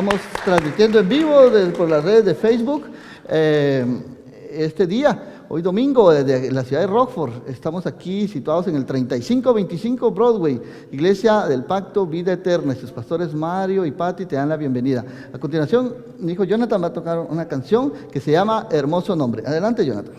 Estamos transmitiendo en vivo por las redes de Facebook este día, hoy domingo, desde la ciudad de Rockford. Estamos aquí situados en el 3525 Broadway, Iglesia del Pacto Vida Eterna. Sus pastores Mario y Patti te dan la bienvenida. A continuación, mi hijo Jonathan va a tocar una canción que se llama Hermoso Nombre. Adelante, Jonathan.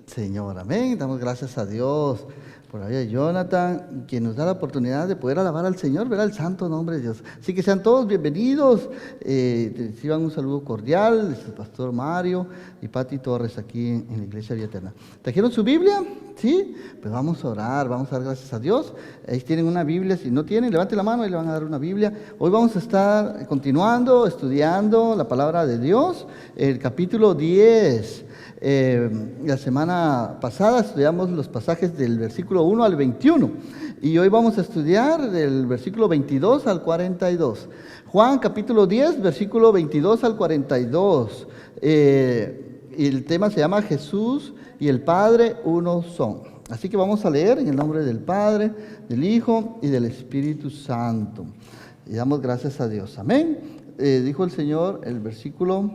Señor, amén. Damos gracias a Dios por la vida de Jonathan, quien nos da la oportunidad de poder alabar al Señor, ver el santo nombre de Dios. Así que sean todos bienvenidos, reciban un saludo cordial de su pastor Mario y Patti Torres aquí en la Iglesia Vida Eterna. ¿Trajeron su Biblia? ¿Sí? Pues vamos a orar, vamos a dar gracias a Dios. Ahí tienen una Biblia, si no tienen, levanten la mano y le van a dar una Biblia. Hoy vamos a estar continuando, estudiando la palabra de Dios, el capítulo 10. La semana pasada estudiamos los pasajes del versículo 1 al 21 y hoy vamos a estudiar del versículo 22 al 42. Juan capítulo 10, versículo 22 al 42. Y el tema se llama Jesús y el Padre uno son. Así que vamos a leer en el nombre del Padre, del Hijo y del Espíritu Santo. Y damos gracias a Dios. Amén. Dijo el Señor, el versículo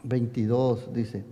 22 dice: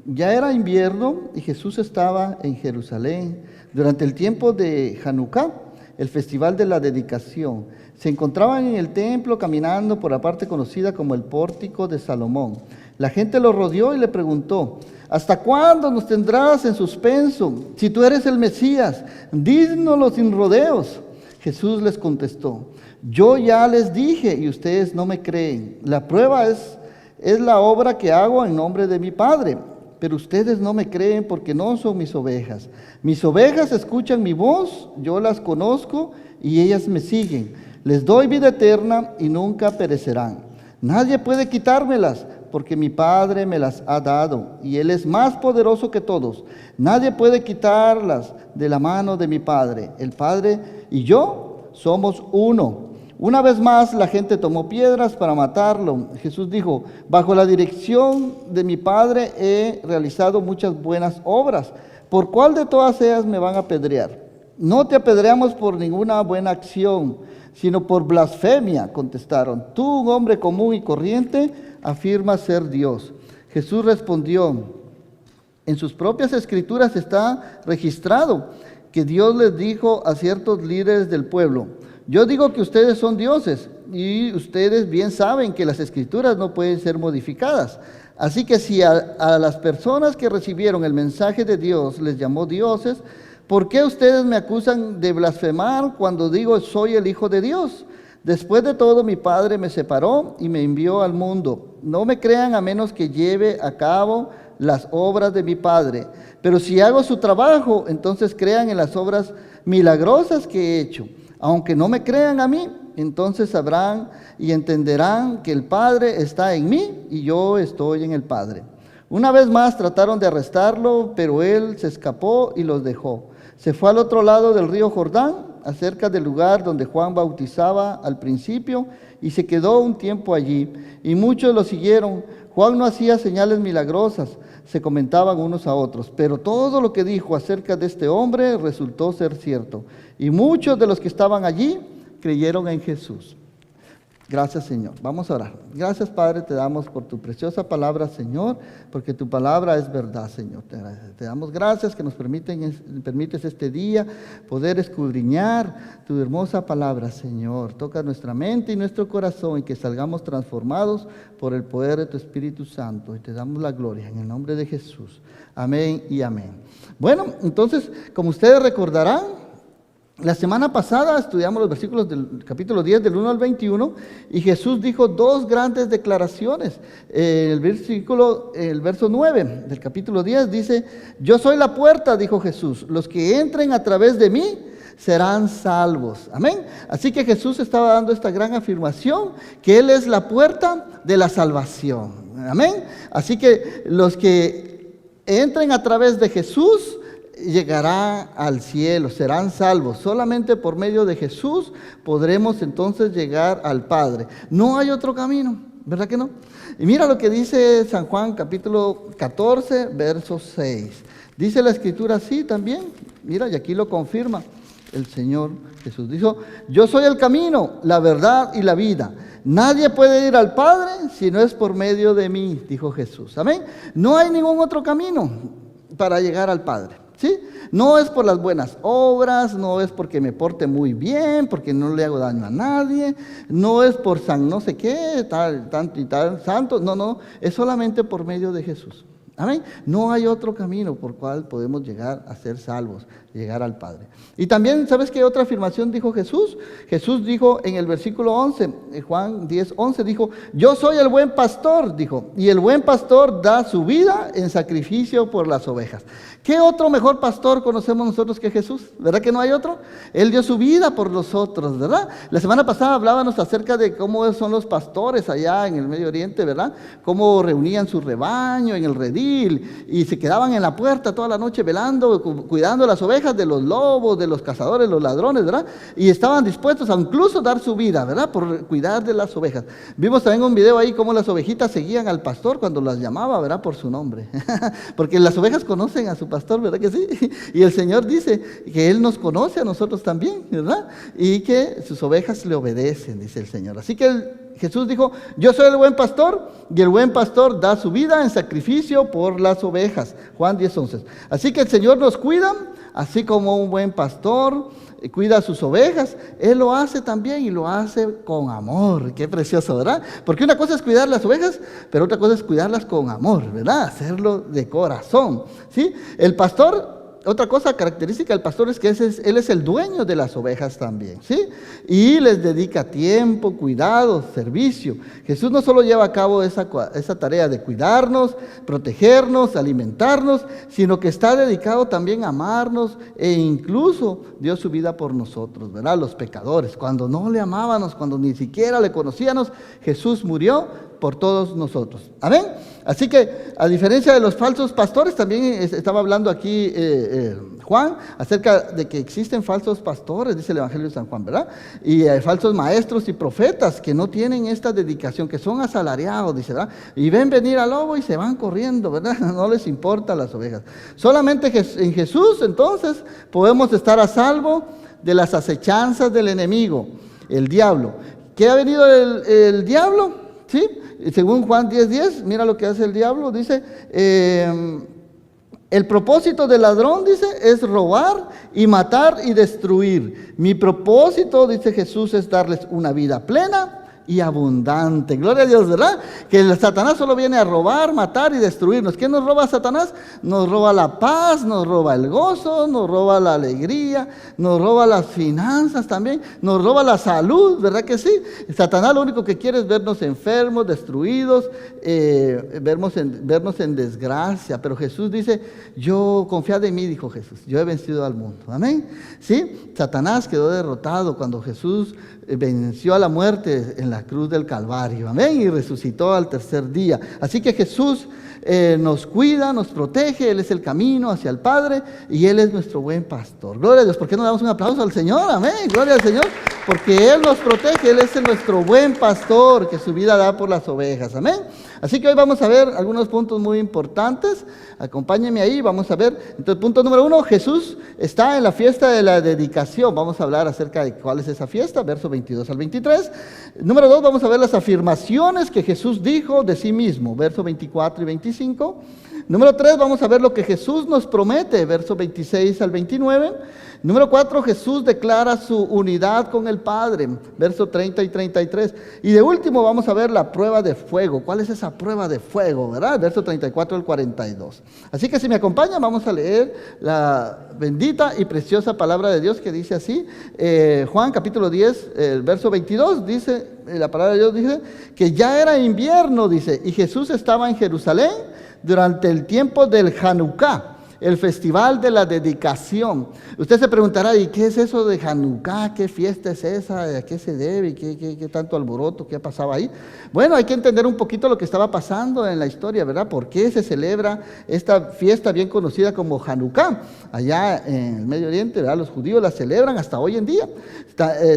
ya era invierno y Jesús estaba en Jerusalén durante el tiempo de Hanukkah, el festival de la dedicación. Se encontraban en el templo caminando por la parte conocida como el pórtico de Salomón. La gente lo rodeó y le preguntó: ¿hasta cuándo nos tendrás en suspenso? Si tú eres el Mesías, dínoslo sin rodeos. Jesús les contestó: yo ya les dije y ustedes no me creen. La prueba es la obra que hago en nombre de mi Padre. Pero ustedes no me creen porque no son mis ovejas. Mis ovejas escuchan mi voz, yo las conozco y ellas me siguen. Les doy vida eterna y nunca perecerán. Nadie puede quitármelas, porque mi Padre me las ha dado, y Él es más poderoso que todos. Nadie puede quitarlas de la mano de mi Padre. El Padre y yo somos uno. Una vez más la gente tomó piedras para matarlo. Jesús dijo: bajo la dirección de mi Padre he realizado muchas buenas obras. ¿Por cuál de todas ellas me van a apedrear? No te apedreamos por ninguna buena acción, sino por blasfemia, contestaron. Tú, un hombre común y corriente, afirmas ser Dios. Jesús respondió: en sus propias escrituras está registrado que Dios les dijo a ciertos líderes del pueblo: yo digo que ustedes son dioses, y ustedes bien saben que las escrituras no pueden ser modificadas. Así que si a las personas que recibieron el mensaje de Dios les llamó dioses, ¿por qué ustedes me acusan de blasfemar cuando digo soy el Hijo de Dios? Después de todo, mi Padre me separó y me envió al mundo. No me crean a menos que lleve a cabo las obras de mi Padre. Pero si hago su trabajo, entonces crean en las obras milagrosas que he hecho. Aunque no me crean a mí, entonces sabrán y entenderán que el Padre está en mí y yo estoy en el Padre. Una vez más trataron de arrestarlo, pero él se escapó y los dejó. Se fue al otro lado del río Jordán, acerca del lugar donde Juan bautizaba al principio, y se quedó un tiempo allí. Y muchos lo siguieron. Juan no hacía señales milagrosas, se comentaban unos a otros, pero todo lo que dijo acerca de este hombre resultó ser cierto. Y muchos de los que estaban allí creyeron en Jesús. Gracias, Señor. Vamos a orar. Gracias, Padre, te damos por tu preciosa palabra, Señor, porque tu palabra es verdad, Señor. Te damos gracias que nos permites este día poder escudriñar tu hermosa palabra, Señor. Toca nuestra mente y nuestro corazón y que salgamos transformados por el poder de tu Espíritu Santo. Y te damos la gloria en el nombre de Jesús. Amén y amén. Bueno, entonces, como ustedes recordarán, la semana pasada estudiamos los versículos del capítulo 10, del 1 al 21, y Jesús dijo dos grandes declaraciones. El verso 9 del capítulo 10 dice: yo soy la puerta, dijo Jesús, los que entren a través de mí serán salvos. Amén. Así que Jesús estaba dando esta gran afirmación, que Él es la puerta de la salvación. Amén. Así que los que entren a través de Jesús llegarán al cielo, serán salvos. Solamente por medio de Jesús podremos entonces llegar al Padre. No hay otro camino, ¿verdad que no? Y mira lo que dice San Juan capítulo 14, verso 6. Dice la Escritura así también. Mira, y aquí lo confirma el Señor Jesús. Dijo: yo soy el camino, la verdad y la vida. Nadie puede ir al Padre si no es por medio de mí, dijo Jesús. Amén. No hay ningún otro camino para llegar al Padre. ¿Sí? No es por las buenas obras, no es porque me porte muy bien, porque no le hago daño a nadie, no es por san no sé qué, tanto y tal santo, no, es solamente por medio de Jesús. Amén. No hay otro camino por cual podemos llegar a ser salvos, llegar al Padre. Y también, ¿sabes qué otra afirmación dijo Jesús? Jesús dijo en el versículo 11, Juan 10, 11, dijo: yo soy el buen pastor, dijo, y el buen pastor da su vida en sacrificio por las ovejas. ¿Qué otro mejor pastor conocemos nosotros que Jesús? ¿Verdad que no hay otro? Él dio su vida por nosotros, ¿verdad? La semana pasada hablábamos acerca de cómo son los pastores allá en el Medio Oriente, ¿verdad? Cómo reunían su rebaño en el redil y se quedaban en la puerta toda la noche velando, cuidando las ovejas de los lobos, de los cazadores, los ladrones, ¿verdad? Y estaban dispuestos a incluso dar su vida, ¿verdad? Por cuidar de las ovejas. Vimos también un video ahí cómo las ovejitas seguían al pastor cuando las llamaba, ¿verdad? Por su nombre. Porque las ovejas conocen a su pastor, ¿verdad que sí? Y el Señor dice que Él nos conoce a nosotros también, ¿verdad? Y que sus ovejas le obedecen, dice el Señor. Así que Jesús dijo: yo soy el buen pastor, y el buen pastor da su vida en sacrificio por las ovejas. Juan 10, 11. Así que el Señor nos cuida, así como un buen pastor cuida a sus ovejas. Él lo hace también y lo hace con amor. Qué precioso, ¿verdad? Porque una cosa es cuidar las ovejas, pero otra cosa es cuidarlas con amor, ¿verdad? Hacerlo de corazón, ¿sí? El pastor, otra cosa característica del pastor es que él es el dueño de las ovejas también, ¿sí? Y les dedica tiempo, cuidado, servicio. Jesús no solo lleva a cabo esa tarea de cuidarnos, protegernos, alimentarnos, sino que está dedicado también a amarnos e incluso dio su vida por nosotros, ¿verdad? Los pecadores, cuando no le amábamos, cuando ni siquiera le conocíamos, Jesús murió por todos nosotros. Amén. Así que, a diferencia de los falsos pastores, también estaba hablando aquí Juan acerca de que existen falsos pastores, dice el Evangelio de San Juan, ¿verdad? Y hay falsos maestros y profetas que no tienen esta dedicación, que son asalariados, dice, ¿verdad? Y ven venir al lobo y se van corriendo, ¿verdad? No les importa las ovejas. Solamente en Jesús, entonces, podemos estar a salvo de las acechanzas del enemigo, el diablo. ¿Qué ha venido el diablo? ¿Sí? Según Juan 10:10, mira lo que hace el diablo, dice, el propósito del ladrón, dice, es robar y matar y destruir. Mi propósito, dice Jesús, es darles una vida plena y abundante. Gloria a Dios, ¿verdad? Que el Satanás solo viene a robar, matar y destruirnos. ¿Qué nos roba Satanás? Nos roba la paz, nos roba el gozo, nos roba la alegría, nos roba las finanzas también, nos roba la salud, ¿verdad que sí? Satanás lo único que quiere es vernos enfermos, destruidos, vernos en desgracia. Pero Jesús dice, yo, confiad en mí, dijo Jesús, yo he vencido al mundo. Amén. ¿Sí? Satanás quedó derrotado cuando Jesús venció a la muerte en la cruz del Calvario, amén, y resucitó al tercer día. Así que Jesús nos cuida, nos protege, Él es el camino hacia el Padre y Él es nuestro buen pastor. Gloria a Dios. ¿Por qué no damos un aplauso al Señor? Amén, gloria al Señor, porque Él nos protege, Él es nuestro buen pastor que su vida da por las ovejas, amén. Así que hoy vamos a ver algunos puntos muy importantes. Acompáñenme ahí, vamos a ver. Entonces, punto número 1, Jesús está en la fiesta de la dedicación. Vamos a hablar acerca de cuál es esa fiesta, versos 22 al 23. Número 2, vamos a ver las afirmaciones que Jesús dijo de sí mismo, versos 24 y 25. Número 3, vamos a ver lo que Jesús nos promete, versos 26 al 29. Número 4, Jesús declara su unidad con el Padre, versos 30 y 33. Y de último vamos a ver la prueba de fuego. ¿Cuál es esa prueba de fuego, verdad? Verso 34 al 42. Así que si me acompañan, vamos a leer la bendita y preciosa palabra de Dios que dice así. Juan capítulo 10, el verso 22, dice, la palabra de Dios dice que ya era invierno, dice, y Jesús estaba en Jerusalén durante el tiempo del Hanukkah, el festival de la dedicación. Usted se preguntará, ¿y qué es eso de Hanukkah? ¿Qué fiesta es esa? ¿A qué se debe? ¿Qué tanto alboroto? ¿Qué pasaba ahí? Bueno, hay que entender un poquito lo que estaba pasando en la historia, ¿verdad? ¿Por qué se celebra esta fiesta bien conocida como Hanukkah? Allá en el Medio Oriente, ¿verdad? Los judíos la celebran hasta hoy en día.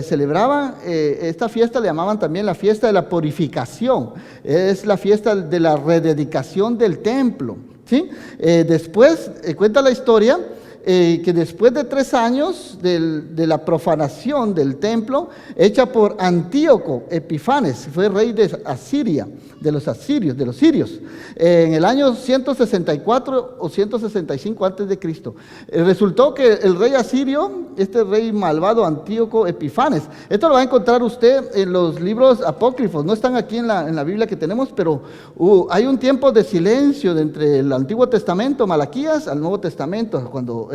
Celebraban esta fiesta, le llamaban también la fiesta de la purificación. Es la fiesta de la rededicación del templo. ¿Sí? Después cuenta la historia que después de 3 años de la profanación del templo hecha por Antíoco Epifanes, fue rey de Asiria, de los sirios, en el año 164 o 165 antes de Cristo. Resultó que el rey asirio, este rey malvado Antíoco Epifanes, esto lo va a encontrar usted en los libros apócrifos, no están aquí en la Biblia que tenemos, pero hay un tiempo de silencio de entre el Antiguo Testamento, Malaquías, al Nuevo Testamento, cuando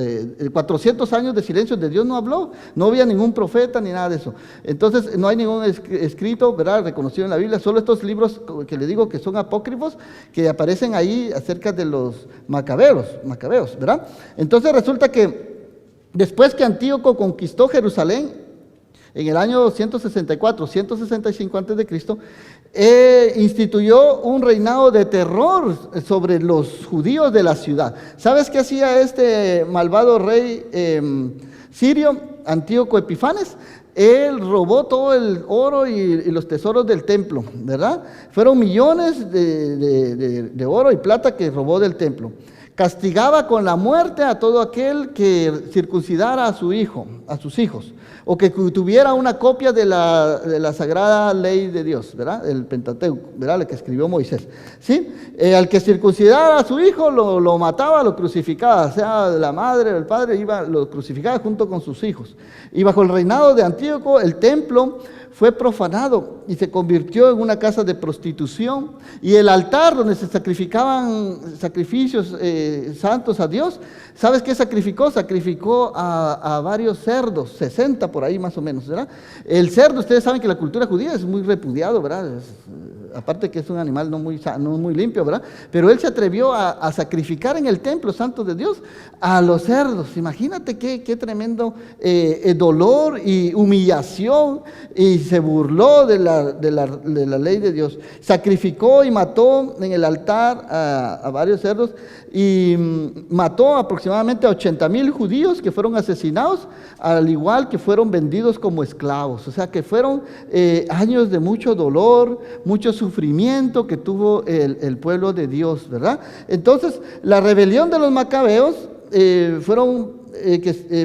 400 años de silencio de Dios no habló, no había ningún profeta ni nada de eso. Entonces no hay ningún escrito, ¿verdad?, reconocido en la Biblia, solo estos libros que le digo que son apócrifos, que aparecen ahí acerca de los macabeos, ¿verdad? Entonces resulta que después que Antíoco conquistó Jerusalén, en el año 164, 165 antes de Cristo, instituyó un reinado de terror sobre los judíos de la ciudad. ¿Sabes qué hacía este malvado rey sirio, Antíoco Epifanes? Él robó todo el oro y los tesoros del templo, ¿verdad? Fueron millones de oro y plata que robó del templo. Castigaba con la muerte a todo aquel que circuncidara a su hijo, a sus hijos, o que tuviera una copia de la sagrada ley de Dios, ¿verdad? El Pentateuco, ¿verdad? La que escribió Moisés, ¿sí? Al que circuncidara a su hijo lo mataba, lo crucificaba, sea la madre o el padre, lo crucificaba junto con sus hijos. Y bajo el reinado de Antíoco, el templo fue profanado y se convirtió en una casa de prostitución, y el altar donde se sacrificaban sacrificios santos a Dios, ¿sabes qué sacrificó? Sacrificó a varios cerdos, 60 por ahí más o menos, ¿verdad? El cerdo, ustedes saben que la cultura judía es muy repudiado, ¿verdad? aparte que es un animal no muy limpio, ¿verdad? Pero él se atrevió a sacrificar en el templo santo de Dios a los cerdos. Imagínate qué tremendo dolor y humillación, y se burló de la ley de Dios. Sacrificó y mató en el altar a varios cerdos, y mató aproximadamente a 80,000 judíos que fueron asesinados, al igual que fueron vendidos como esclavos. O sea que fueron años de mucho dolor, mucho sufrimiento que tuvo el pueblo de Dios, ¿verdad? Entonces, la rebelión de los macabeos fueron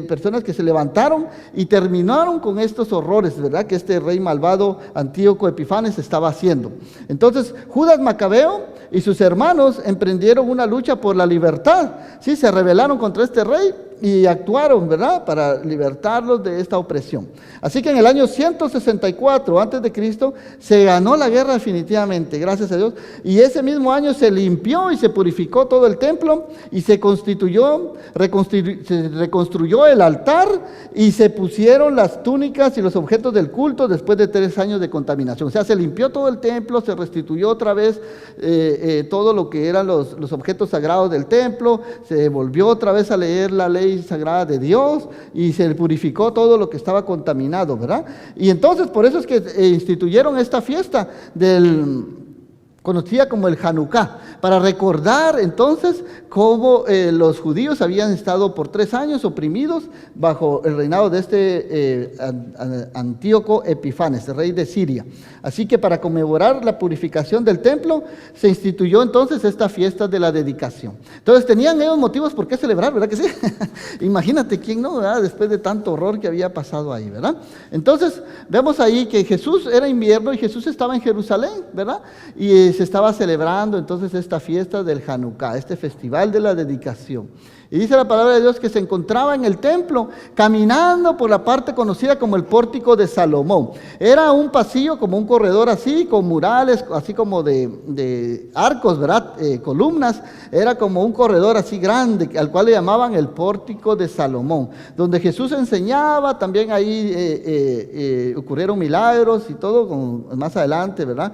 personas que se levantaron y terminaron con estos horrores, ¿verdad?, que este rey malvado Antíoco Epifanes estaba haciendo. Entonces, Judas Macabeo y sus hermanos emprendieron una lucha por la libertad, ¿sí? Se rebelaron contra este rey y actuaron, ¿verdad?, para libertarlos de esta opresión. Así que en el año 164 a.C. se ganó la guerra definitivamente, gracias a Dios, y ese mismo año se limpió y se purificó todo el templo, y se reconstruyó el altar, y se pusieron las túnicas y los objetos del culto después de 3 años de contaminación. O sea, se limpió todo el templo, se restituyó otra vez todo lo que eran los objetos sagrados del templo, se volvió otra vez a leer la ley sagrada de Dios, y se purificó todo lo que estaba contaminado, ¿verdad? Y entonces por eso es que instituyeron esta fiesta conocida como el Hanukkah, para recordar entonces cómo los judíos habían estado por 3 años oprimidos bajo el reinado de este Antíoco Epifanes, rey de Siria. Así que para conmemorar la purificación del templo, se instituyó entonces esta fiesta de la dedicación. Entonces tenían ellos motivos por qué celebrar, ¿verdad que sí? Imagínate quién no, ¿verdad?, después de tanto horror que había pasado ahí, ¿verdad? Entonces vemos ahí que Jesús era invierno y Jesús estaba en Jerusalén, ¿verdad? Y se estaba celebrando entonces esta fiesta del Hanukkah, este festival de la dedicación. Y dice la palabra de Dios que se encontraba en el templo caminando por la parte conocida como el pórtico de Salomón. Era un pasillo como un corredor así, con murales, así como de arcos, ¿verdad? Columnas. Era como un corredor así grande, al cual le llamaban el pórtico de Salomón, donde Jesús enseñaba. También ahí ocurrieron milagros y todo, más adelante, ¿verdad?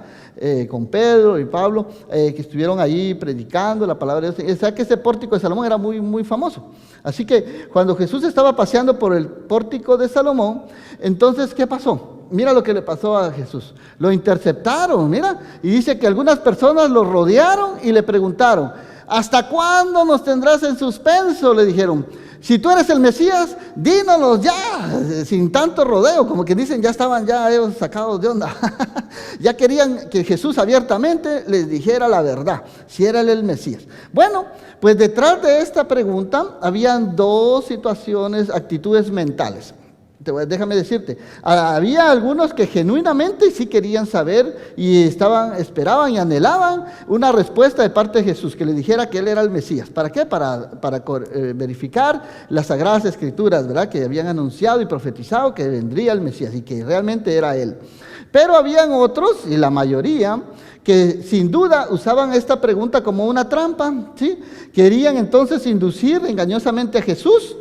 Con Pedro y Pablo, que estuvieron ahí predicando la palabra de Dios. O sea que ese pórtico de Salomón era muy famoso. Así que cuando Jesús estaba paseando por el pórtico de Salomón, entonces, ¿qué pasó? Mira lo que le pasó a Jesús. Lo interceptaron, mira, y dice que algunas personas lo rodearon y le preguntaron: ¿hasta cuándo nos tendrás en suspenso?, le dijeron. Si tú eres el Mesías, dínoslo ya, sin tanto rodeo. Como que dicen, ya estaban ya ellos sacados de onda. Ya querían que Jesús abiertamente les dijera la verdad, si era él el Mesías. Bueno, pues detrás de esta pregunta habían 2 situaciones, actitudes mentales. Déjame decirte, había algunos que genuinamente sí querían saber y esperaban y anhelaban una respuesta de parte de Jesús, que le dijera que él era el Mesías. ¿Para qué? Para verificar las Sagradas Escrituras, ¿verdad?, que habían anunciado y profetizado que vendría el Mesías y que realmente era él. Pero habían otros, y la mayoría, que sin duda usaban esta pregunta como una trampa, ¿sí? Querían entonces inducir engañosamente a Jesús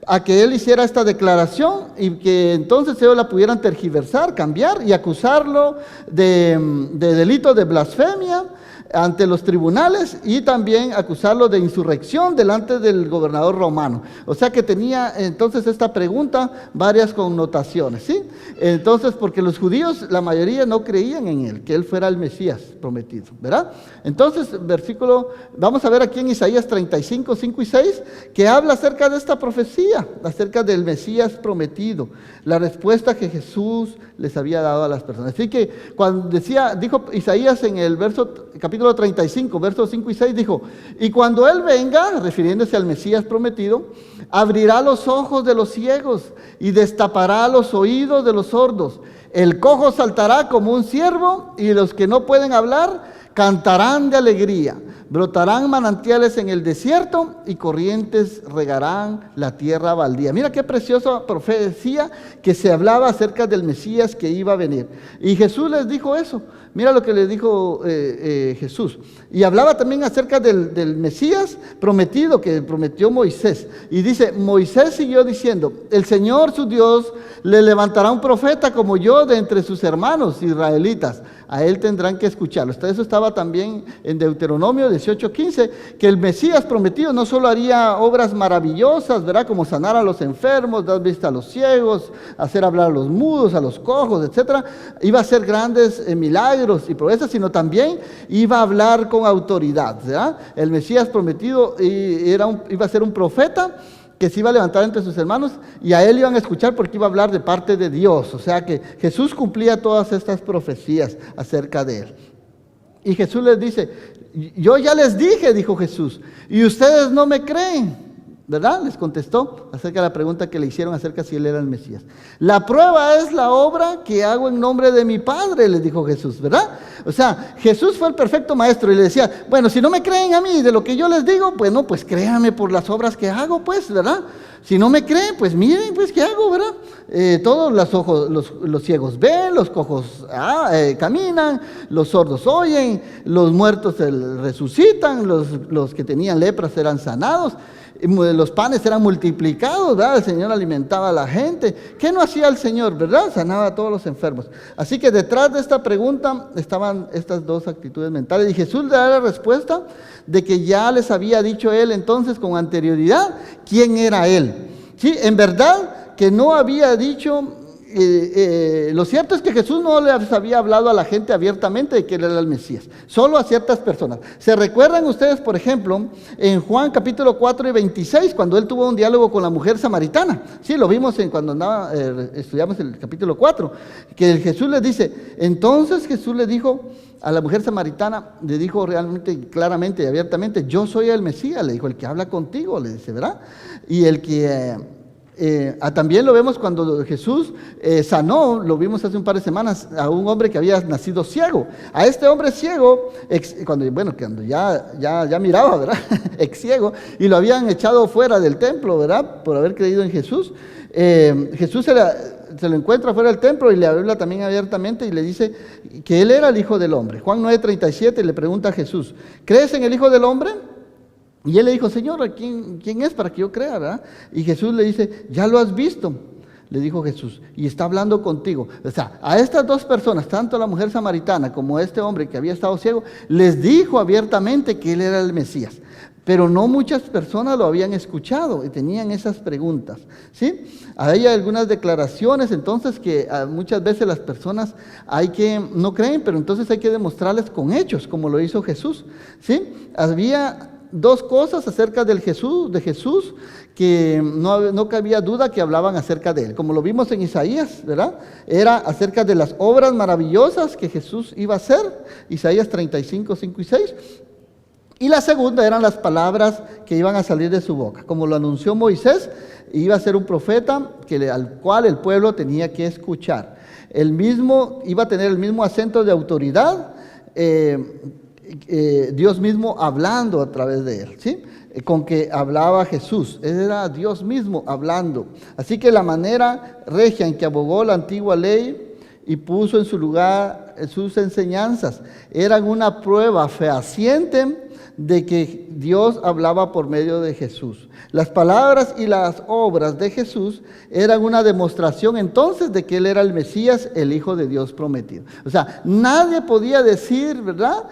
a que él hiciera esta declaración, y que entonces ellos la pudieran tergiversar, cambiar y acusarlo de delito de blasfemia ante los tribunales, y también acusarlo de insurrección delante del gobernador romano. O sea que tenía entonces esta pregunta varias connotaciones, ¿sí? Entonces, porque los judíos, la mayoría no creían en él, que él fuera el Mesías prometido, ¿verdad? Entonces, vamos a ver aquí en Isaías 35, 5 y 6, que habla acerca de esta profecía, acerca del Mesías prometido, la respuesta que Jesús les había dado a las personas. Así que cuando dijo Isaías en el capítulo 35, versos 5 y 6, dijo: y cuando él venga, refiriéndose al Mesías prometido, abrirá los ojos de los ciegos y destapará los oídos de los sordos. El cojo saltará como un ciervo, y los que no pueden hablar cantarán de alegría. brotarán manantiales en el desierto y corrientes regarán la tierra baldía. Mira qué preciosa profecía que se hablaba acerca del Mesías que iba a venir. Y Jesús les dijo eso. Mira lo que les dijo Jesús. Y hablaba también acerca del Mesías prometido, que prometió Moisés. Y dice, Moisés siguió diciendo, el Señor su Dios le levantará un profeta como yo de entre sus hermanos israelitas. A él tendrán que escucharlo. Eso estaba también en Deuteronomio 18:15, que el Mesías prometido no solo haría obras maravillosas, ¿verdad? Como sanar a los enfermos, dar vista a los ciegos, hacer hablar a los mudos, a los cojos, etcétera. Iba a hacer grandes milagros y proezas, sino también iba a hablar con autoridad, ¿verdad? El Mesías prometido iba a ser un profeta que se iba a levantar entre sus hermanos y a él iban a escuchar porque iba a hablar de parte de Dios. O sea que Jesús cumplía todas estas profecías acerca de él. Y Jesús les dice, yo ya les dije, dijo Jesús, y ustedes no me creen. ¿Verdad? Les contestó acerca de la pregunta que le hicieron acerca si él era el Mesías. La prueba es la obra que hago en nombre de mi Padre, les dijo Jesús, ¿verdad? O sea, Jesús fue el perfecto maestro y le decía, bueno, si no me creen a mí de lo que yo les digo, pues no, pues créanme por las obras que hago, pues, ¿verdad? Si no me creen, pues miren, pues, ¿qué hago, verdad? Todos los ciegos ven, los cojos caminan, los sordos oyen, los muertos resucitan, los que tenían lepras eran sanados. Los panes eran multiplicados, ¿verdad? El Señor alimentaba a la gente. ¿Qué no hacía el Señor, verdad? Sanaba a todos los enfermos. Así que detrás de esta pregunta estaban estas dos actitudes mentales. Y Jesús le da la respuesta de que ya les había dicho él entonces con anterioridad quién era él. Sí, en verdad que no había dicho... lo cierto es que Jesús no les había hablado a la gente abiertamente de que él era el Mesías, solo a ciertas personas. ¿Se recuerdan ustedes, por ejemplo, en Juan capítulo 4 y 26, cuando él tuvo un diálogo con la mujer samaritana? Sí, lo vimos cuando estudiamos el capítulo 4, que Jesús les dice, entonces Jesús le dijo a la mujer samaritana, le dijo realmente claramente y abiertamente, yo soy el Mesías, le dijo, el que habla contigo, le dice, ¿verdad? Y el que... también lo vemos cuando Jesús sanó, lo vimos hace un par de semanas, a un hombre que había nacido ciego. A este hombre ciego, cuando ya miraba, ¿verdad? Ex ciego, y lo habían echado fuera del templo, ¿verdad? Por haber creído en Jesús. Jesús se lo encuentra fuera del templo y le habla también abiertamente y le dice que él era el Hijo del Hombre. Juan 9:37 le pregunta a Jesús, ¿crees en el Hijo del Hombre? Y él le dijo, Señor, ¿quién es para que yo crea, verdad? Y Jesús le dice, ya lo has visto, le dijo Jesús, y está hablando contigo. O sea, a estas dos personas, tanto a la mujer samaritana como a este hombre que había estado ciego, les dijo abiertamente que él era el Mesías. Pero no muchas personas lo habían escuchado y tenían esas preguntas, ¿sí? Hay algunas declaraciones entonces que muchas veces las personas no creen, pero entonces hay que demostrarles con hechos, como lo hizo Jesús, ¿sí? Había dos cosas acerca de Jesús que no cabía duda que hablaban acerca de él, como lo vimos en Isaías, ¿verdad? Era acerca de las obras maravillosas que Jesús iba a hacer, Isaías 35, 5 y 6. Y la segunda eran las palabras que iban a salir de su boca, como lo anunció Moisés, iba a ser un profeta al cual el pueblo tenía que escuchar. Iba a tener el mismo acento de autoridad, Dios mismo hablando a través de él, ¿sí? Con que hablaba Jesús, era Dios mismo hablando. Así que la manera regia en que abogó la antigua ley y puso en su lugar sus enseñanzas eran una prueba fehaciente de que Dios hablaba por medio de Jesús. Las palabras y las obras de Jesús eran una demostración entonces de que Él era el Mesías, el Hijo de Dios prometido. O sea, nadie podía decir, ¿verdad?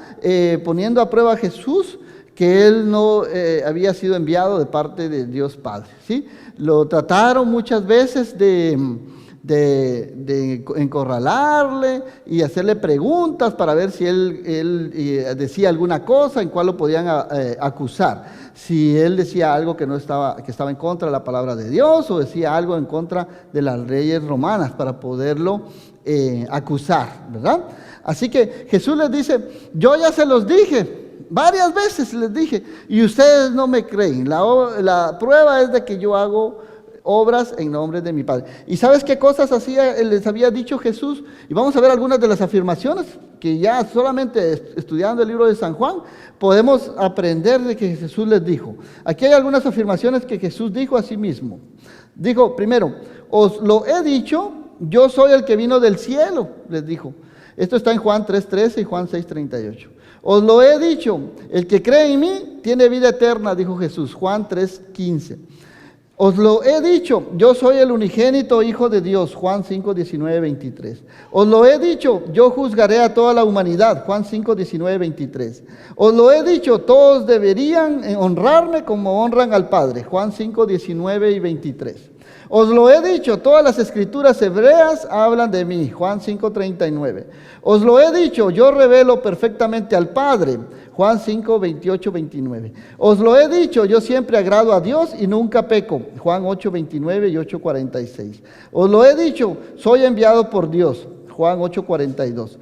Poniendo a prueba a Jesús, que Él no había sido enviado de parte de Dios Padre, ¿sí? Lo trataron muchas veces de encorralarle y hacerle preguntas para ver si él decía alguna cosa en cual lo podían acusar. Si él decía algo que estaba en contra de la palabra de Dios o decía algo en contra de las leyes romanas para poderlo acusar, ¿verdad? Así que Jesús les dice, yo ya se los dije, varias veces les dije, y ustedes no me creen. La prueba es de que yo hago obras en nombre de mi Padre. ¿Y sabes qué cosas les había dicho Jesús? Y vamos a ver algunas de las afirmaciones que ya solamente estudiando el libro de San Juan podemos aprender de que Jesús les dijo. Aquí hay algunas afirmaciones que Jesús dijo a sí mismo. Dijo, primero, os lo he dicho, yo soy el que vino del cielo, les dijo. Esto está en Juan 3:13 y Juan 6:38. Os lo he dicho, el que cree en mí tiene vida eterna, dijo Jesús, Juan 3:15. Os lo he dicho, yo soy el unigénito Hijo de Dios, Juan 5:19-23. Os lo he dicho, yo juzgaré a toda la humanidad, Juan 5:19-23. Os lo he dicho, todos deberían honrarme como honran al Padre, Juan 5:19-23. Os lo he dicho, todas las escrituras hebreas hablan de mí, Juan 5:39. Os lo he dicho, yo revelo perfectamente al Padre, Juan 5:28-29. Os lo he dicho, yo siempre agrado a Dios y nunca peco, Juan 8:29 y 8:46. Os lo he dicho, soy enviado por Dios, Juan 8:42.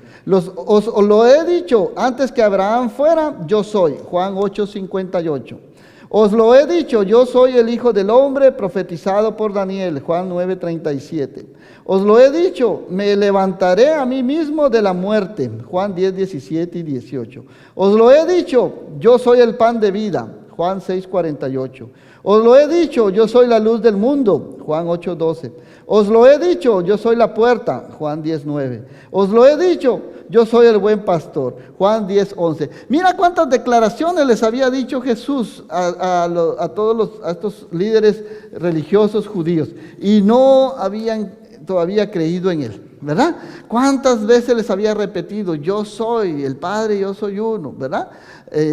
Os lo he dicho, antes que Abraham fuera, yo soy, Juan 8:58. Os lo he dicho, yo soy el Hijo del Hombre profetizado por Daniel, Juan 9:37. Os lo he dicho, me levantaré a mí mismo de la muerte, Juan 10:17 y 18. Os lo he dicho, yo soy el pan de vida, Juan 6:48. Os lo he dicho, yo soy la luz del mundo, Juan 8:12. Os lo he dicho, yo soy la puerta, Juan 10:9. Os lo he dicho, yo soy el buen pastor, Juan 10:11. Mira cuántas declaraciones les había dicho Jesús a todos estos líderes religiosos judíos y no habían todavía creído en él, ¿verdad? ¿Cuántas veces les había repetido, yo soy el Padre, yo soy uno, ¿verdad?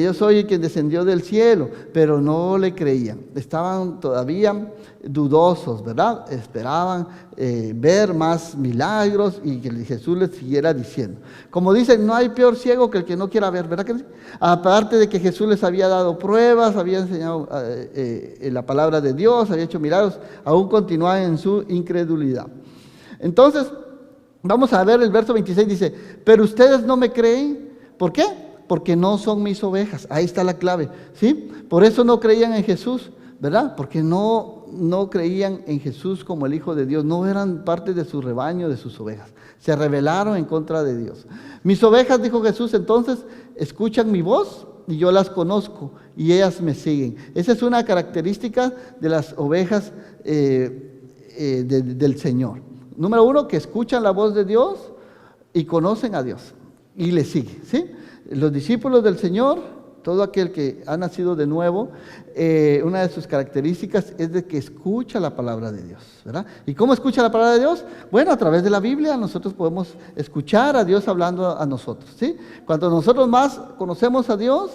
Yo soy quien descendió del cielo, pero no le creían, estaban todavía dudosos, ¿verdad? Esperaban ver más milagros y que Jesús les siguiera diciendo. Como dicen, no hay peor ciego que el que no quiera ver, ¿verdad que sí? Aparte de que Jesús les había dado pruebas, había enseñado la palabra de Dios, había hecho milagros, aún continuaban en su incredulidad. Entonces, vamos a ver el verso 26, dice, pero ustedes no me creen, ¿por qué? Porque no son mis ovejas, ahí está la clave, ¿sí? Por eso no creían en Jesús, ¿verdad? Porque no creían en Jesús como el Hijo de Dios, no eran parte de su rebaño, de sus ovejas, se rebelaron en contra de Dios. Mis ovejas, dijo Jesús, entonces, escuchan mi voz y yo las conozco y ellas me siguen. Esa es una característica de las ovejas del Señor. Número uno, que escuchan la voz de Dios y conocen a Dios y le siguen, ¿sí? Los discípulos del Señor, todo aquel que ha nacido de nuevo, una de sus características es de que escucha la palabra de Dios, ¿verdad? ¿Y cómo escucha la palabra de Dios? Bueno, a través de la Biblia nosotros podemos escuchar a Dios hablando a nosotros, ¿sí? Cuando nosotros más conocemos a Dios,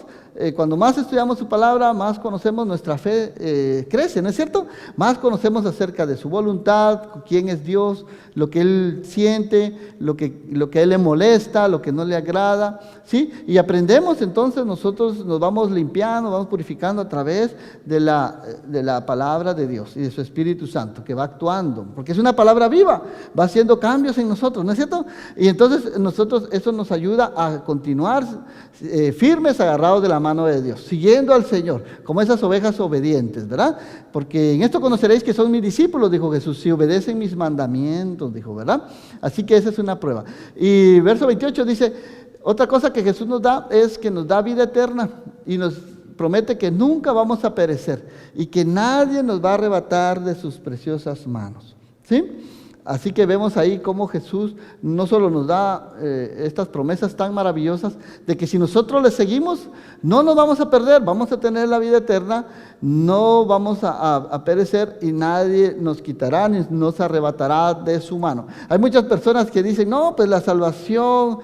cuando más estudiamos su palabra, más conocemos, nuestra fe crece, ¿no es cierto? Más conocemos acerca de su voluntad, quién es Dios, lo que Él siente, lo que a Él le molesta, lo que no le agrada, ¿sí? Y aprendemos, entonces nosotros nos vamos limpiando, vamos purificando a través de la palabra de Dios y de su Espíritu Santo, que va actuando, porque es una palabra viva, va haciendo cambios en nosotros, ¿no es cierto? Y entonces eso nos ayuda a continuar firmes, agarrados de la mano de Dios, siguiendo al Señor, como esas ovejas obedientes, ¿verdad? Porque en esto conoceréis que son mis discípulos, dijo Jesús, si obedecen mis mandamientos, dijo, ¿verdad? Así que esa es una prueba. Y verso 28 dice, otra cosa que Jesús nos da es que nos da vida eterna y nos promete que nunca vamos a perecer y que nadie nos va a arrebatar de sus preciosas manos, ¿sí? Así que vemos ahí cómo Jesús no solo nos da estas promesas tan maravillosas de que si nosotros le seguimos, no nos vamos a perder, vamos a tener la vida eterna, no vamos a perecer y nadie nos quitará ni nos arrebatará de su mano. Hay muchas personas que dicen, no, pues la salvación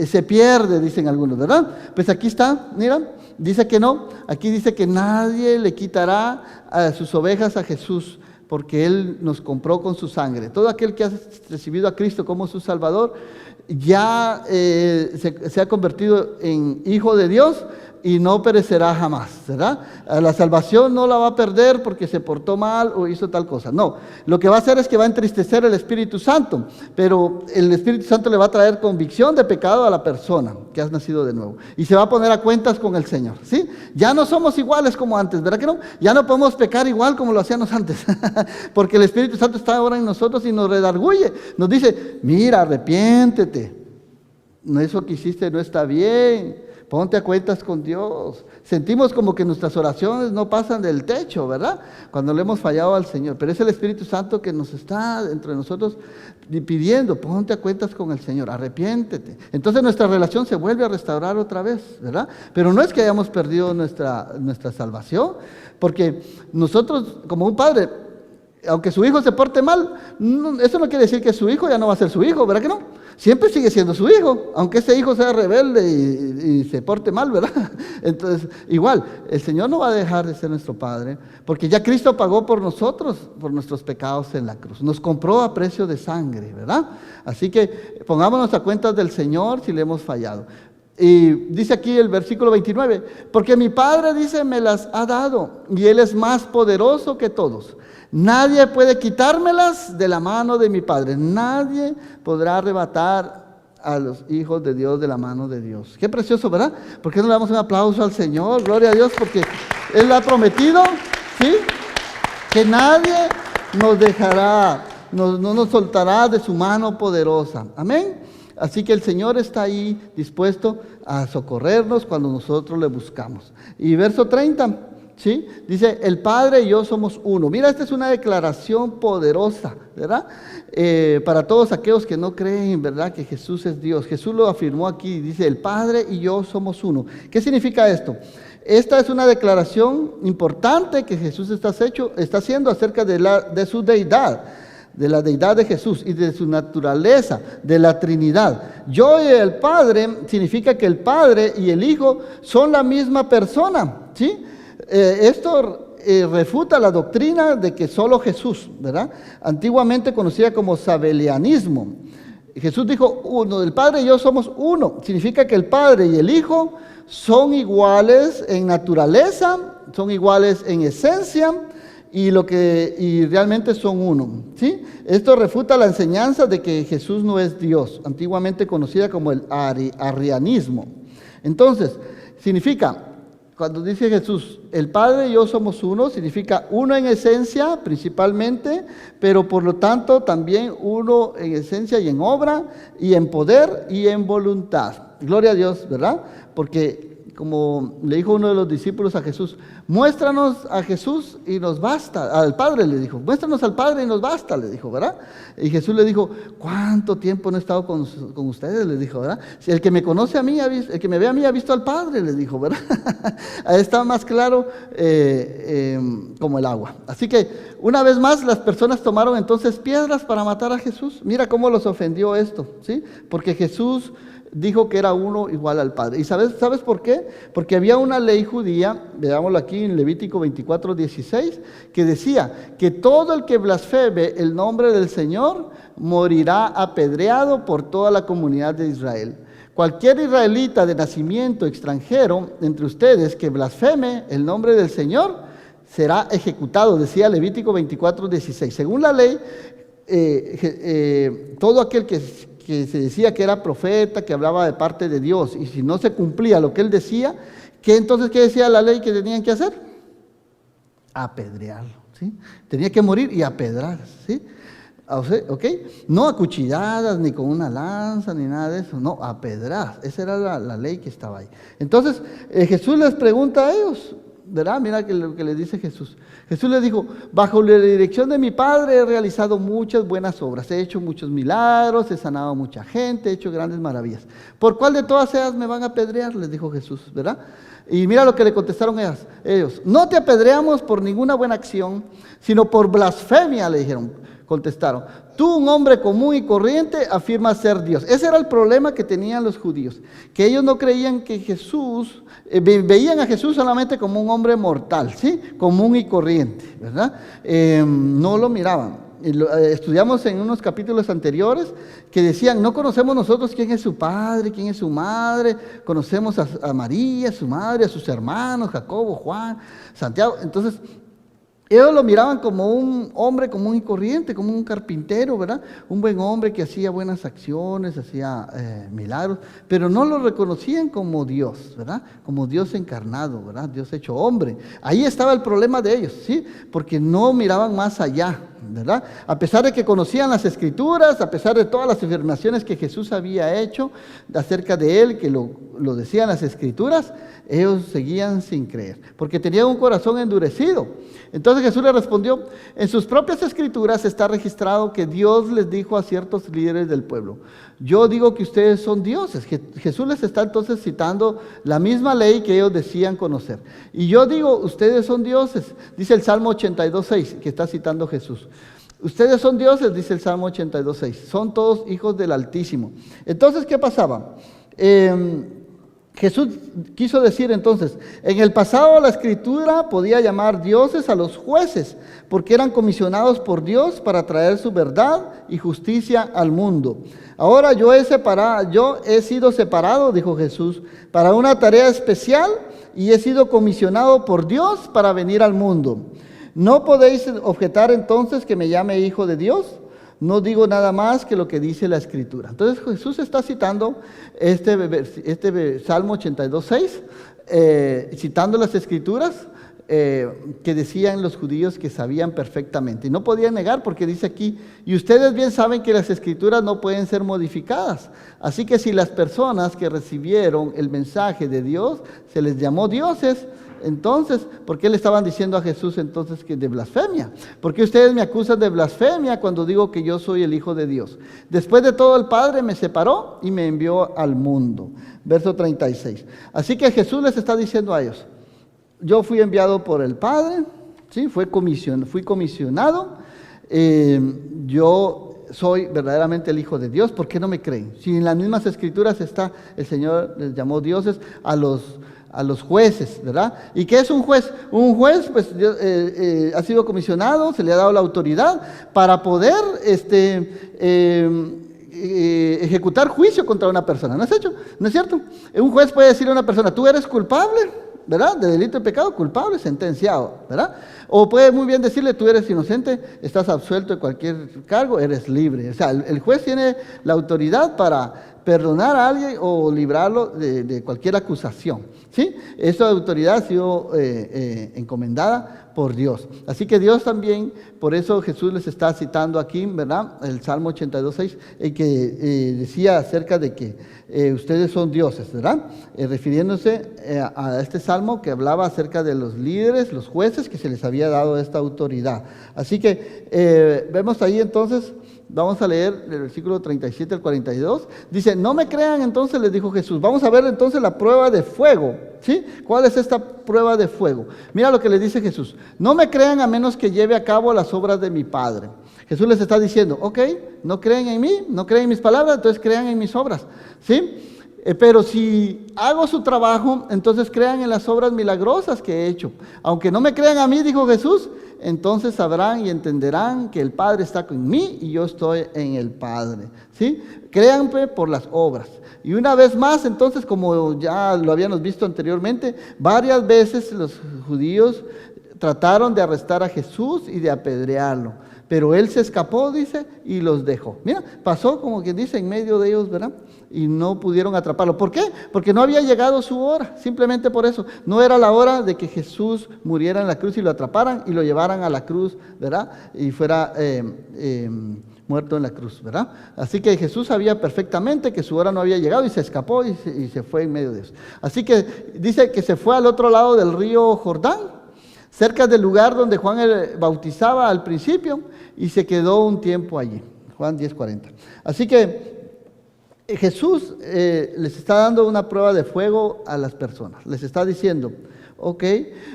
se pierde, dicen algunos, ¿verdad? Pues aquí está, mira, dice que no, aquí dice que nadie le quitará a sus ovejas a Jesús, porque Él nos compró con su sangre. Todo aquel que ha recibido a Cristo como su Salvador ya se ha convertido en hijo de Dios y no perecerá jamás, ¿verdad? La salvación no la va a perder porque se portó mal o hizo tal cosa. No, lo que va a hacer es que va a entristecer el Espíritu Santo, pero el Espíritu Santo le va a traer convicción de pecado a la persona que has nacido de nuevo y se va a poner a cuentas con el Señor, ¿sí? Ya no somos iguales como antes, ¿verdad que no? Ya no podemos pecar igual como lo hacíamos antes, porque el Espíritu Santo está ahora en nosotros y nos redarguye, nos dice, mira, arrepiéntete, no, eso que hiciste no está bien. Ponte a cuentas con Dios. Sentimos como que nuestras oraciones no pasan del techo, ¿verdad? Cuando le hemos fallado al Señor. Pero es el Espíritu Santo que nos está dentro de nosotros pidiendo, ponte a cuentas con el Señor, arrepiéntete. Entonces nuestra relación se vuelve a restaurar otra vez, ¿verdad? Pero no es que hayamos perdido nuestra salvación, porque nosotros, como un padre, aunque su hijo se porte mal, eso no quiere decir que su hijo ya no va a ser su hijo, ¿verdad que no? Siempre sigue siendo su hijo, aunque ese hijo sea rebelde y se porte mal, ¿verdad? Entonces, igual, el Señor no va a dejar de ser nuestro Padre, porque ya Cristo pagó por nosotros, por nuestros pecados en la cruz. Nos compró a precio de sangre, ¿verdad? Así que pongámonos a cuentas del Señor si le hemos fallado. Y dice aquí el versículo 29, porque mi Padre, dice, me las ha dado, y Él es más poderoso que todos. Nadie puede quitármelas de la mano de mi Padre. Nadie podrá arrebatar a los hijos de Dios de la mano de Dios. Qué precioso, ¿verdad? ¿Por qué no le damos un aplauso al Señor? Gloria a Dios, porque Él ha prometido, ¿sí?, que nadie nos dejará, no nos soltará de su mano poderosa. Amén. Así que el Señor está ahí dispuesto a socorrernos cuando nosotros le buscamos. Y verso 30. ¿Sí? Dice, el Padre y yo somos uno. Mira, esta es una declaración poderosa, ¿verdad? Para todos aquellos que no creen, ¿verdad?, que Jesús es Dios. Jesús lo afirmó aquí, dice, el Padre y yo somos uno. ¿Qué significa esto? Esta es una declaración importante que Jesús está haciendo acerca de su deidad, de la deidad de Jesús y de su naturaleza, de la Trinidad. Yo y el Padre significa que el Padre y el Hijo son la misma persona, ¿sí? Esto refuta la doctrina de que solo Jesús, ¿verdad?, antiguamente conocida como sabelianismo. Jesús dijo, uno, el Padre y yo somos uno. Significa que el Padre y el Hijo son iguales en naturaleza, son iguales en esencia y realmente son uno, ¿sí? Esto refuta la enseñanza de que Jesús no es Dios, antiguamente conocida como el arrianismo. Entonces, significa, cuando dice Jesús, el Padre y yo somos uno, significa uno en esencia principalmente, pero por lo tanto también uno en esencia y en obra, y en poder y en voluntad. Gloria a Dios, ¿verdad? Porque como le dijo uno de los discípulos a Jesús, muéstranos a Jesús y nos basta. Al Padre le dijo, muéstranos al Padre y nos basta, le dijo, ¿verdad? Y Jesús le dijo, ¿cuánto tiempo no he estado con ustedes? Le dijo, ¿verdad? Si el que me conoce a mí, el que me ve a mí ha visto al Padre, le dijo, ¿verdad? Ahí está más claro como el agua. Así que una vez más las personas tomaron entonces piedras para matar a Jesús. Mira cómo los ofendió esto, ¿sí? Porque Jesús dijo que era uno igual al Padre. ¿Y sabes por qué? Porque había una ley judía, veámoslo aquí en Levítico 24:16, que decía que todo el que blasfeme el nombre del Señor morirá apedreado por toda la comunidad de Israel. Cualquier israelita de nacimiento extranjero entre ustedes que blasfeme el nombre del Señor será ejecutado, decía Levítico 24:16. Según la ley, todo aquel que se decía que era profeta, que hablaba de parte de Dios, y si no se cumplía lo que él decía, ¿qué decía la ley que tenían que hacer? Apedrearlo, ¿sí? Tenía que morir y apedrar, ¿sí? ¿Ok? No a cuchilladas, ni con una lanza, ni nada de eso, no, apedrar. Esa era la ley que estaba ahí. Entonces, Jesús les pregunta a ellos, ¿verdad? Mira lo que les dice Jesús. Jesús les dijo, bajo la dirección de mi Padre he realizado muchas buenas obras, he hecho muchos milagros, he sanado a mucha gente, he hecho grandes maravillas. ¿Por cuál de todas ellas me van a apedrear? Les dijo Jesús, ¿verdad? Y mira lo que le contestaron ellos. No te apedreamos por ninguna buena acción, sino por blasfemia, le contestaron. Tú, un hombre común y corriente, afirmas ser Dios. Ese era el problema que tenían los judíos, que ellos no creían que Jesús, veían a Jesús solamente como un hombre mortal, ¿sí? Común y corriente, ¿verdad? No lo miraban. estudiamos en unos capítulos anteriores que decían, no conocemos nosotros quién es su padre, quién es su madre, conocemos a María, su madre, a sus hermanos, Jacobo, Juan, Santiago. Entonces, ellos lo miraban como un hombre común y corriente, como un carpintero, ¿verdad? Un buen hombre que hacía buenas acciones, hacía milagros, pero no lo reconocían como Dios, ¿verdad? Como Dios encarnado, ¿verdad? Dios hecho hombre. Ahí estaba el problema de ellos, ¿sí? Porque no miraban más allá, ¿verdad? A pesar de que conocían las Escrituras, a pesar de todas las afirmaciones que Jesús había hecho acerca de él, que lo decían las Escrituras, ellos seguían sin creer, porque tenían un corazón endurecido. Entonces Jesús le respondió, en sus propias Escrituras está registrado que Dios les dijo a ciertos líderes del pueblo, yo digo que ustedes son dioses. Jesús les está entonces citando la misma ley que ellos decían conocer. Y yo digo, ustedes son dioses, dice el Salmo 82:6, que está citando Jesús. Ustedes son dioses, dice el Salmo 82:6, son todos hijos del Altísimo. Entonces, ¿qué pasaba? Jesús quiso decir entonces, en el pasado la Escritura podía llamar dioses a los jueces, porque eran comisionados por Dios para traer su verdad y justicia al mundo. Ahora yo he sido separado, dijo Jesús, para una tarea especial y he sido comisionado por Dios para venir al mundo. ¿No podéis objetar entonces que me llame hijo de Dios? No digo nada más que lo que dice la Escritura. Entonces Jesús está citando este Salmo 82:6, citando las Escrituras que decían los judíos que sabían perfectamente. Y no podían negar porque dice aquí, y ustedes bien saben que las Escrituras no pueden ser modificadas. Así que si las personas que recibieron el mensaje de Dios se les llamó dioses, entonces, ¿por qué le estaban diciendo a Jesús entonces que de blasfemia? ¿Por qué ustedes me acusan de blasfemia cuando digo que yo soy el Hijo de Dios? Después de todo, el Padre me separó y me envió al mundo. Verso 36. Así que Jesús les está diciendo a ellos, yo fui enviado por el Padre, ¿sí? Fui comisionado, yo soy verdaderamente el Hijo de Dios. ¿Por qué no me creen? Si en las mismas Escrituras está, el Señor les llamó dioses a los jueces, ¿verdad? ¿Y qué es un juez? Un juez, pues, ha sido comisionado, se le ha dado la autoridad para poder ejecutar juicio contra una persona. ¿No es hecho? ¿No es cierto? Un juez puede decirle a una persona, tú eres culpable, ¿verdad? De delito y pecado, culpable, sentenciado, ¿verdad? O puede muy bien decirle, tú eres inocente, estás absuelto de cualquier cargo, eres libre. O sea, el juez tiene la autoridad para perdonar a alguien o librarlo de cualquier acusación, ¿sí? Esa autoridad ha sido encomendada por Dios. Así que Dios también, por eso Jesús les está citando aquí, ¿verdad? El Salmo 82:6, que decía acerca de que ustedes son dioses, ¿verdad? Refiriéndose a este salmo que hablaba acerca de los líderes, los jueces, que se les había dado esta autoridad. Así que vemos ahí entonces. Vamos a leer el versículo 37 al 42. Dice, no me crean entonces, les dijo Jesús. Vamos a ver entonces la prueba de fuego, ¿sí? ¿Cuál es esta prueba de fuego? Mira lo que les dice Jesús. No me crean a menos que lleve a cabo las obras de mi Padre. Jesús les está diciendo, ok, no creen en mí, no creen en mis palabras, entonces crean en mis obras, ¿sí? Pero si hago su trabajo, entonces crean en las obras milagrosas que he hecho. Aunque no me crean a mí, dijo Jesús, entonces sabrán y entenderán que el Padre está con mí y yo estoy en el Padre, ¿sí? Créanme por las obras. Y una vez más, entonces, como ya lo habíamos visto anteriormente, varias veces los judíos trataron de arrestar a Jesús y de apedrearlo. Pero él se escapó, dice, y los dejó. Mira, pasó como quien dice en medio de ellos, ¿verdad? Y no pudieron atraparlo. ¿Por qué? Porque no había llegado su hora, simplemente por eso. No era la hora de que Jesús muriera en la cruz y lo atraparan y lo llevaran a la cruz, ¿verdad? Y fuera muerto en la cruz, ¿verdad? Así que Jesús sabía perfectamente que su hora no había llegado y se escapó y se fue en medio de eso. Así que dice que se fue al otro lado del río Jordán, cerca del lugar donde Juan bautizaba al principio, y se quedó un tiempo allí. Juan 10:40. Así que Jesús les está dando una prueba de fuego a las personas. Les está diciendo, ok,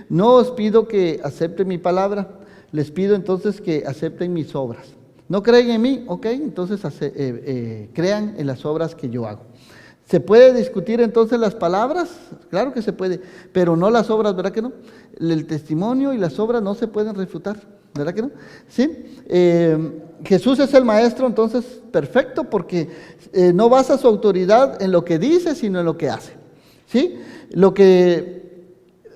no os pido que acepten mi palabra, les pido entonces que acepten mis obras. ¿No creen en mí? Ok, entonces crean en las obras que yo hago. ¿Se puede discutir entonces las palabras? Claro que se puede, pero no las obras, ¿verdad que no? El testimonio y las obras no se pueden refutar. ¿verdad que no? ¿Sí? Jesús es el maestro entonces perfecto porque no basa su autoridad en lo que dice, sino en lo que hace. ¿Sí? Lo que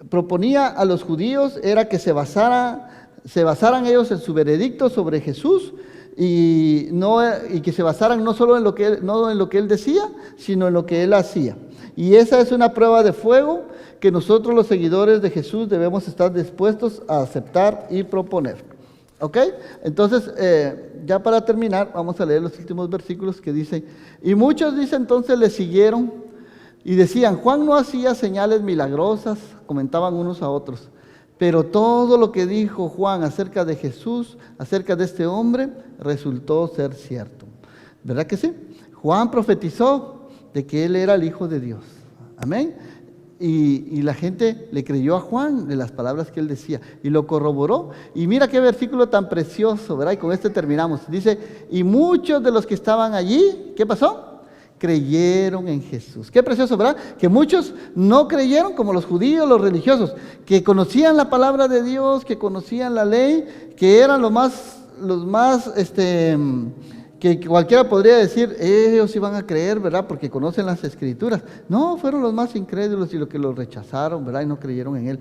proponía a los judíos era que se basaran ellos en su veredicto sobre Jesús y que se basaran no solo en lo que él decía, sino en lo que él hacía. Y esa es una prueba de fuego que nosotros los seguidores de Jesús debemos estar dispuestos a aceptar y proponer. ¿Ok? Entonces, ya para terminar, vamos a leer los últimos versículos que dicen, y muchos, dice, entonces le siguieron y decían, Juan no hacía señales milagrosas, comentaban unos a otros, pero todo lo que dijo Juan acerca de Jesús, acerca de este hombre, resultó ser cierto. ¿Verdad que sí? Juan profetizó de que él era el Hijo de Dios. Amén. Y la gente le creyó a Juan de las palabras que él decía y lo corroboró. Y mira qué versículo tan precioso, ¿verdad? Y con este terminamos. Dice, y muchos de los que estaban allí, ¿qué pasó? Creyeron en Jesús. Qué precioso, ¿verdad? Que muchos no creyeron como los judíos, los religiosos, que conocían la palabra de Dios, que conocían la ley, que eran los más que cualquiera podría decir, ellos iban a creer, ¿verdad? Porque conocen las escrituras. No, fueron los más incrédulos y los que los rechazaron, ¿verdad? Y no creyeron en él.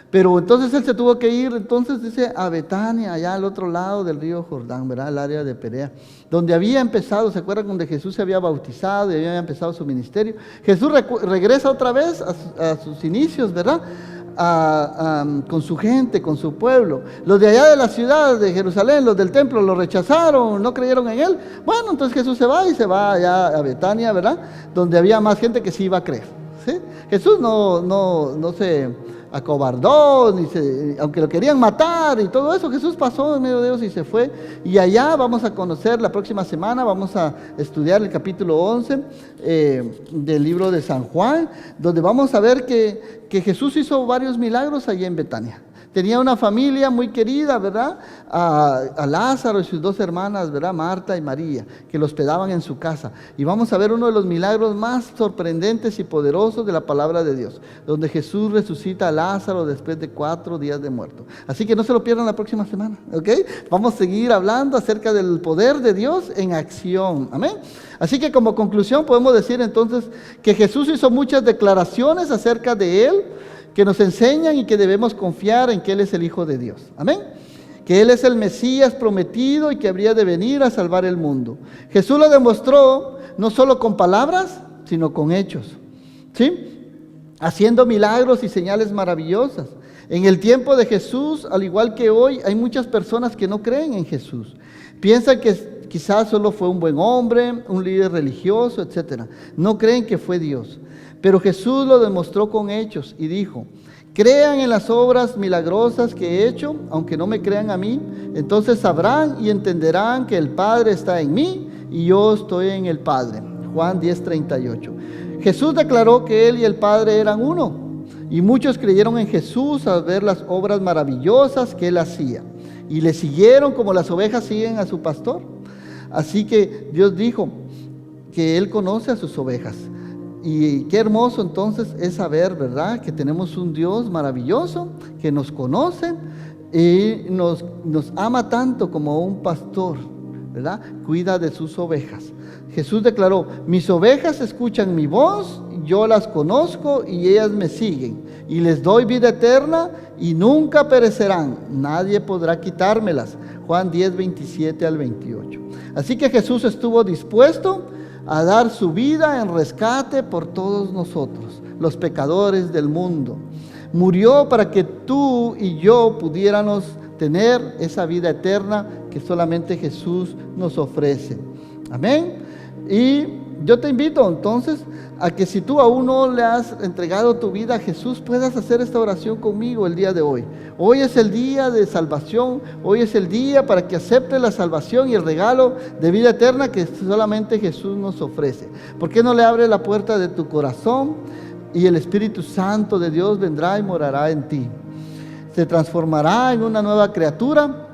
Pero entonces él se tuvo que ir, entonces dice, a Betania, allá al otro lado del río Jordán, ¿verdad? El área de Perea, donde había empezado, ¿se acuerdan? Donde Jesús se había bautizado y había empezado su ministerio. Jesús regresa otra vez a sus inicios, ¿verdad? Con su gente, con su pueblo. Los de allá de la ciudad de Jerusalén, los del templo, lo rechazaron, no creyeron en él. Bueno, entonces Jesús se va y se va allá a Betania, ¿verdad? Donde había más gente que sí iba a creer, ¿sí? Jesús no se acobardó, aunque lo querían matar y todo eso, Jesús pasó en medio de ellos y se fue. Y allá vamos a conocer la próxima semana, vamos a estudiar el capítulo 11 del libro de San Juan, donde vamos a ver que Jesús hizo varios milagros allá en Betania. Tenía una familia muy querida, ¿verdad? A Lázaro y sus dos hermanas, ¿verdad? Marta y María, que lo hospedaban en su casa. Y vamos a ver uno de los milagros más sorprendentes y poderosos de la palabra de Dios, donde Jesús resucita a Lázaro después de 4 días de muerto. Así que no se lo pierdan la próxima semana, ¿ok? Vamos a seguir hablando acerca del poder de Dios en acción, amén. Así que como conclusión podemos decir entonces que Jesús hizo muchas declaraciones acerca de él, que nos enseñan y que debemos confiar en que Él es el Hijo de Dios. Amén. Que Él es el Mesías prometido y que habría de venir a salvar el mundo. Jesús lo demostró no solo con palabras, sino con hechos. ¿Sí? Haciendo milagros y señales maravillosas. En el tiempo de Jesús, al igual que hoy, hay muchas personas que no creen en Jesús. Piensan que quizás solo fue un buen hombre, un líder religioso, etc. No creen que fue Dios. Pero Jesús lo demostró con hechos y dijo, crean en las obras milagrosas que he hecho, aunque no me crean a mí, entonces sabrán y entenderán que el Padre está en mí y yo estoy en el Padre. Juan 10:38. Jesús declaró que Él y el Padre eran uno, y muchos creyeron en Jesús al ver las obras maravillosas que Él hacía, y le siguieron como las ovejas siguen a su pastor. Así que Dios dijo que Él conoce a sus ovejas. Y qué hermoso entonces es saber, ¿verdad?, que tenemos un Dios maravilloso que nos conoce y nos ama tanto como un pastor, ¿verdad? Cuida de sus ovejas. Jesús declaró, mis ovejas escuchan mi voz, yo las conozco y ellas me siguen. Y les doy vida eterna y nunca perecerán, nadie podrá quitármelas. Juan 10:27-28. Así que Jesús estuvo dispuesto a dar su vida en rescate por todos nosotros, los pecadores del mundo. Murió para que tú y yo pudiéramos tener esa vida eterna que solamente Jesús nos ofrece. Amén. Y yo te invito entonces a que si tú aún no le has entregado tu vida a Jesús, puedas hacer esta oración conmigo el día de hoy. Hoy es el día de salvación, hoy es el día para que aceptes la salvación y el regalo de vida eterna que solamente Jesús nos ofrece. ¿Por qué no le abres la puerta de tu corazón y el Espíritu Santo de Dios vendrá y morará en ti? Se transformará en una nueva criatura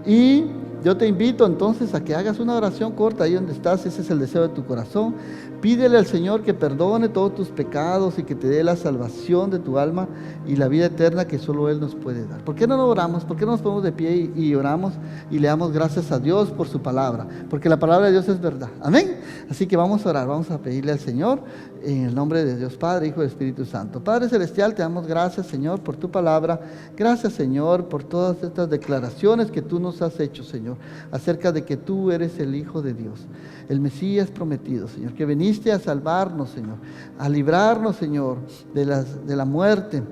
y Yo te invito entonces a que hagas una oración corta ahí donde estás, ese es el deseo de tu corazón. Pídele al Señor que perdone todos tus pecados y que te dé la salvación de tu alma y la vida eterna que solo Él nos puede dar. ¿Por qué no oramos? ¿Por qué no nos ponemos de pie y oramos y le damos gracias a Dios por su palabra? Porque la palabra de Dios es verdad. Amén. Así que vamos a orar, vamos a pedirle al Señor en el nombre de Dios Padre, Hijo y Espíritu Santo. Padre Celestial, te damos gracias, Señor, por tu palabra. Gracias, Señor, por todas estas declaraciones que tú nos has hecho, Señor, acerca de que tú eres el Hijo de Dios, el Mesías prometido, Señor, que viniste a salvarnos, Señor, a librarnos, Señor, de la muerte,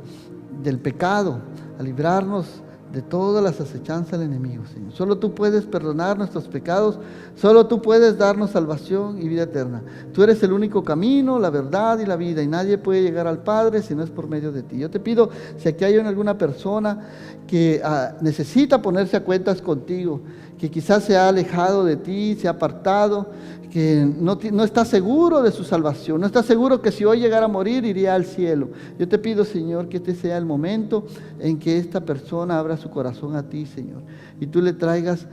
del pecado, a librarnos de todas las acechanzas del enemigo, Señor. Solo tú puedes perdonar nuestros pecados, solo tú puedes darnos salvación y vida eterna. Tú eres el único camino, la verdad y la vida, y nadie puede llegar al Padre si no es por medio de ti. Yo te pido, si aquí hay alguna persona que necesita ponerse a cuentas contigo, que quizás se ha alejado de ti, se ha apartado, que no está seguro de su salvación, no está seguro que si hoy llegara a morir iría al cielo. Yo te pido, Señor, que este sea el momento en que esta persona abra su corazón a ti, Señor, y tú le traigas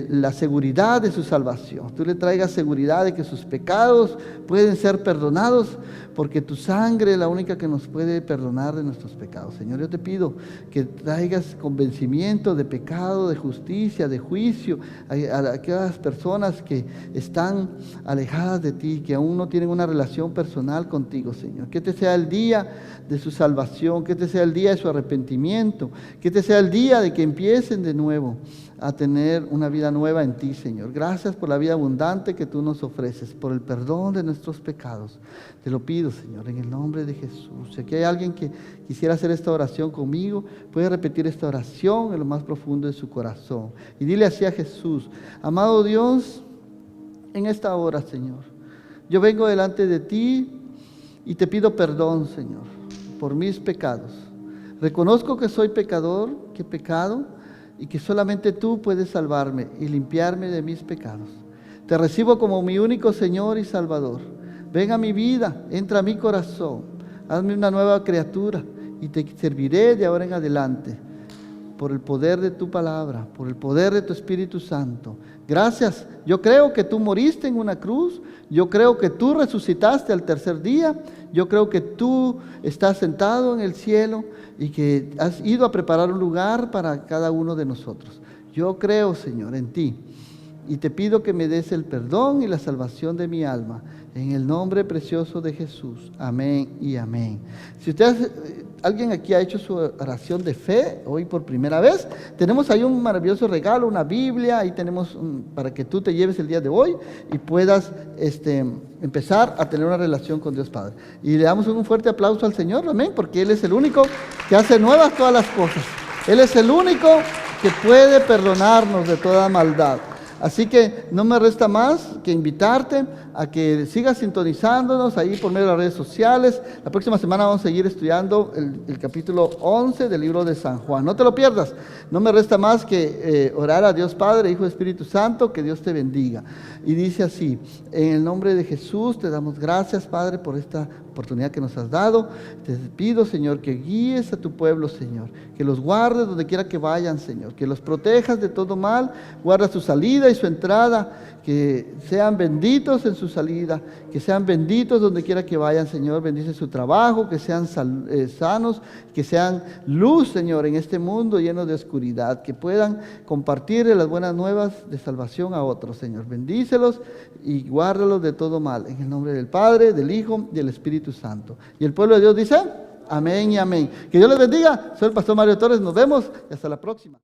la seguridad de su salvación, tú le traigas seguridad de que sus pecados pueden ser perdonados, porque tu sangre es la única que nos puede perdonar de nuestros pecados. Señor, yo te pido que traigas convencimiento de pecado, de justicia, de juicio a aquellas personas que están alejadas de ti, que aún no tienen una relación personal contigo, Señor. Que este sea el día de su salvación, que este sea el día de su arrepentimiento, que este sea el día de que empiecen de nuevo a tener una vida nueva en ti, Señor. Gracias por la vida abundante que tú nos ofreces, por el perdón de nuestros pecados. Te lo pido, Señor, en el nombre de Jesús. Si aquí hay alguien que quisiera hacer esta oración conmigo, puede repetir esta oración en lo más profundo de su corazón. Y dile así a Jesús: amado Dios, en esta hora, Señor, yo vengo delante de ti y te pido perdón, Señor, por mis pecados. Reconozco que soy pecador, que he pecado, y que solamente tú puedes salvarme y limpiarme de mis pecados. Te recibo como mi único Señor y Salvador. Ven a mi vida, entra a mi corazón, hazme una nueva criatura y te serviré de ahora en adelante, por el poder de tu palabra, por el poder de tu Espíritu Santo. Gracias. Yo creo que tú moriste en una cruz, yo creo que tú resucitaste al tercer día, yo creo que tú estás sentado en el cielo y que has ido a preparar un lugar para cada uno de nosotros. Yo creo, Señor, en ti, y te pido que me des el perdón y la salvación de mi alma, en el nombre precioso de Jesús. Amén y amén. Si alguien aquí ha hecho su oración de fe hoy por primera vez, tenemos ahí un maravilloso regalo, una Biblia, ahí tenemos para que tú te lleves el día de hoy y puedas empezar a tener una relación con Dios Padre. Y le damos un fuerte aplauso al Señor, amén, porque Él es el único que hace nuevas todas las cosas. Él es el único que puede perdonarnos de toda maldad. Así que no me resta más que invitarte a que sigas sintonizándonos ahí por medio de las redes sociales. La próxima semana vamos a seguir estudiando el capítulo 11 del libro de San Juan. No te lo pierdas. No me resta más que orar a Dios Padre, Hijo y Espíritu Santo, que Dios te bendiga. Y dice así: en el nombre de Jesús te damos gracias, Padre, por esta oportunidad que nos has dado. Te pido, Señor, que guíes a tu pueblo, Señor, que los guardes donde quiera que vayan, Señor, que los protejas de todo mal, guarda su salida y su entrada, que sean benditos en su salida, que sean benditos donde quiera que vayan, Señor. Bendice su trabajo, que sean sanos, que sean luz, Señor, en este mundo lleno de oscuridad, que puedan compartir las buenas nuevas de salvación a otros, Señor. Bendícelos y guárdalos de todo mal, en el nombre del Padre, del Hijo y del Espíritu Santo. Y el pueblo de Dios dice: amén y amén. Que Dios les bendiga. Soy el pastor Mario Torres. Nos vemos y hasta la próxima.